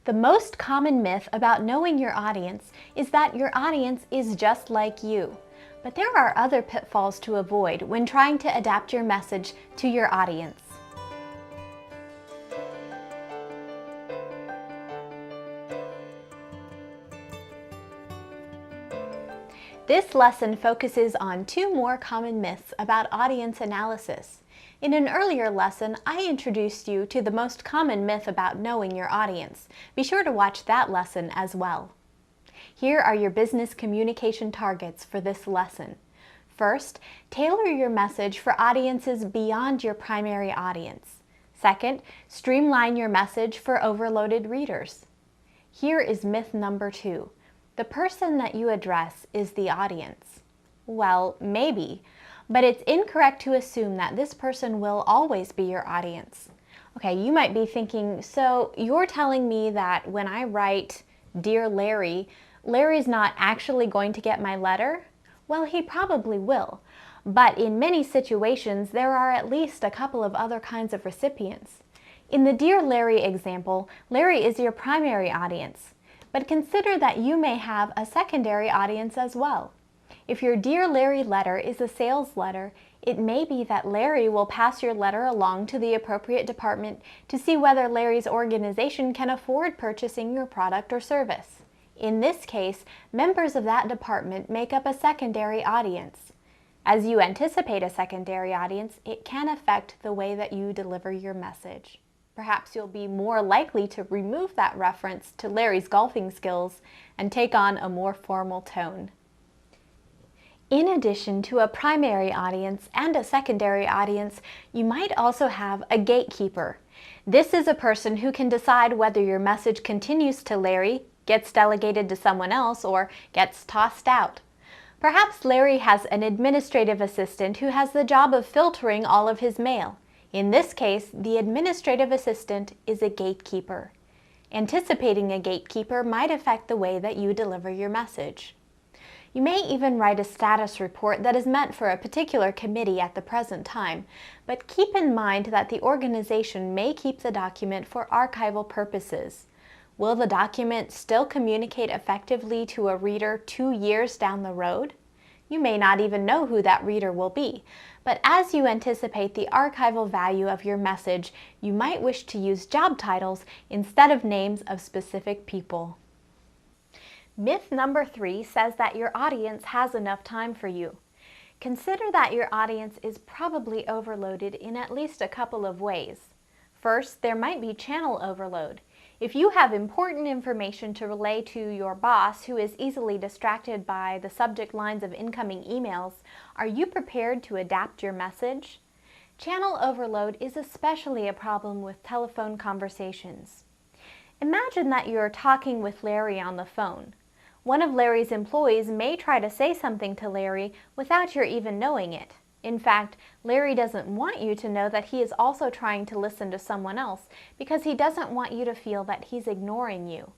The most common myth about knowing your audience is that your audience is just like you. But there are other pitfalls to avoid when trying to adapt your message to your audience. This lesson focuses on two more common myths about audience analysis. In an earlier lesson, I introduced you to the most common myth about knowing your audience. Be sure to watch that lesson as well. Here are your business communication targets for this lesson. First, tailor your message for audiences beyond your primary audience. Second, streamline your message for overloaded readers. Here is myth number 2. The person that you address is the audience. Well, maybe, but it's incorrect to assume that this person will always be your audience. Okay, you might be thinking, so you're telling me that when I write, "Dear Larry," Larry's not actually going to get my letter? Well, he probably will, but in many situations there are at least a couple of other kinds of recipients. In the Dear Larry example, Larry is your primary audience, but consider that you may have a secondary audience as well. If your Dear Larry letter is a sales letter, it may be that Larry will pass your letter along to the appropriate department to see whether Larry's organization can afford purchasing your product or service. In this case, members of that department make up a secondary audience. As you anticipate a secondary audience, it can affect the way that you deliver your message. Perhaps you'll be more likely to remove that reference to Larry's golfing skills and take on a more formal tone. In addition to a primary audience and a secondary audience, you might also have a gatekeeper. This is a person who can decide whether your message continues to Larry, gets delegated to someone else, or gets tossed out. Perhaps Larry has an administrative assistant who has the job of filtering all of his mail. In this case, the administrative assistant is a gatekeeper. Anticipating a gatekeeper might affect the way that you deliver your message. You may even write a status report that is meant for a particular committee at the present time, but keep in mind that the organization may keep the document for archival purposes. Will the document still communicate effectively to a reader 2 years down the road? You may not even know who that reader will be, but as you anticipate the archival value of your message, you might wish to use job titles instead of names of specific people. Myth number 3 says that your audience has enough time for you. Consider that your audience is probably overloaded in at least a couple of ways. First, there might be channel overload. If you have important information to relay to your boss who is easily distracted by the subject lines of incoming emails, are you prepared to adapt your message? Channel overload is especially a problem with telephone conversations. Imagine that you're talking with Larry on the phone. One of Larry's employees may try to say something to Larry without your even knowing it. In fact, Larry doesn't want you to know that he is also trying to listen to someone else because he doesn't want you to feel that he's ignoring you.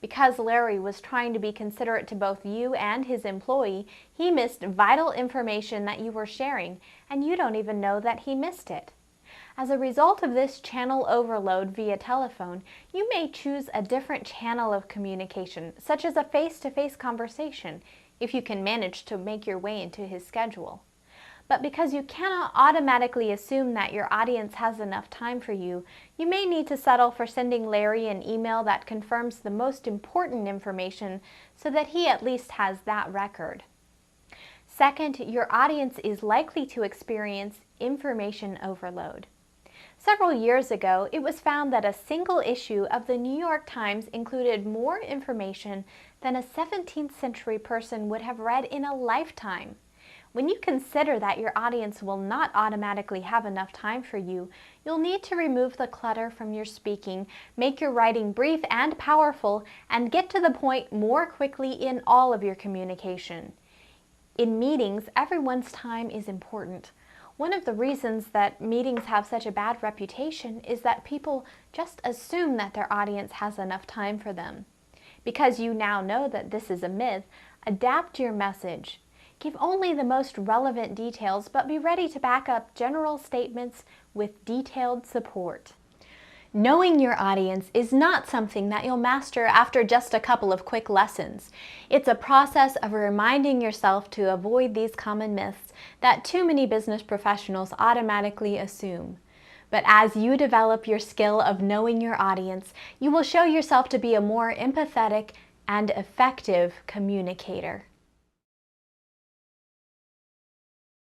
Because Larry was trying to be considerate to both you and his employee, he missed vital information that you were sharing, and you don't even know that he missed it. As a result of this channel overload via telephone, you may choose a different channel of communication, such as a face-to-face conversation, if you can manage to make your way into his schedule. But because you cannot automatically assume that your audience has enough time for you, you may need to settle for sending Larry an email that confirms the most important information so that he at least has that record. Second, your audience is likely to experience information overload. Several years ago, it was found that a single issue of the New York Times included more information than a 17th century person would have read in a lifetime. When you consider that your audience will not automatically have enough time for you, you'll need to remove the clutter from your speaking, make your writing brief and powerful, and get to the point more quickly in all of your communication. In meetings, everyone's time is important. One of the reasons that meetings have such a bad reputation is that people just assume that their audience has enough time for them. Because you now know that this is a myth, adapt your message. Give only the most relevant details, but be ready to back up general statements with detailed support. Knowing your audience is not something that you'll master after just a couple of quick lessons. It's a process of reminding yourself to avoid these common myths that too many business professionals automatically assume. But as you develop your skill of knowing your audience, you will show yourself to be a more empathetic and effective communicator.